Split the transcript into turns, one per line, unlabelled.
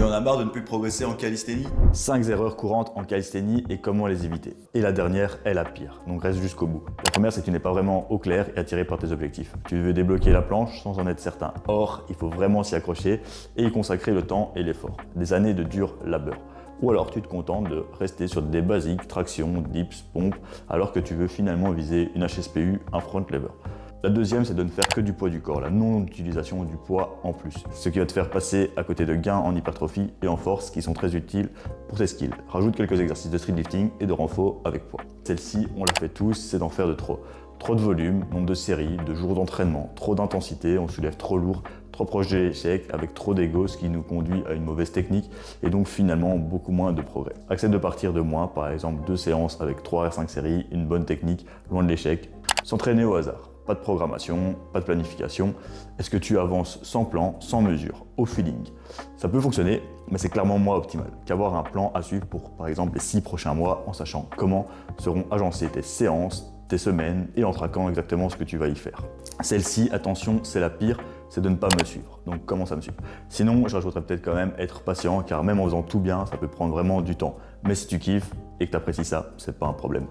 en as marre de ne plus progresser en calisthénie?
5 erreurs courantes en calisthénie et comment les éviter. Et la dernière est la pire, donc reste jusqu'au bout. La première, c'est que tu n'es pas vraiment au clair et attiré par tes objectifs. Tu veux débloquer la planche sans en être certain. Or, il faut vraiment s'y accrocher et y consacrer le temps et l'effort. Des années de dur labeur. Ou alors tu te contentes de rester sur des basiques, traction, dips, pompes, alors que tu veux finalement viser une HSPU, un front lever. La deuxième, c'est de ne faire que du poids du corps, la non-utilisation du poids en plus. Ce qui va te faire passer à côté de gains en hypertrophie et en force qui sont très utiles pour tes skills. Rajoute quelques exercices de street lifting et de renfort avec poids. Celle-ci, on l'a fait tous, c'est d'en faire de trop. Trop de volume, nombre de séries, de jours d'entraînement, trop d'intensité, on soulève trop lourd, trop proche de l'échec, avec trop d'ego, ce qui nous conduit à une mauvaise technique et donc finalement beaucoup moins de progrès. Accepte de partir de moins, par exemple 2 séances avec 3 à 5 séries, une bonne technique, loin de l'échec. S'entraîner au hasard. Pas de programmation, pas de planification. Est-ce que tu avances sans plan, sans mesure, au feeling? Ça peut fonctionner, mais c'est clairement moins optimal qu'avoir un plan à suivre pour, par exemple, les 6 prochains mois en sachant comment seront agencées tes séances, tes semaines et en traquant exactement ce que tu vas y faire. Celle-ci, attention, c'est la pire, c'est de ne pas me suivre. Donc commence à me suivre. Sinon, je rajouterais peut-être quand même être patient car même en faisant tout bien, ça peut prendre vraiment du temps. Mais si tu kiffes et que tu apprécies ça, c'est pas un problème.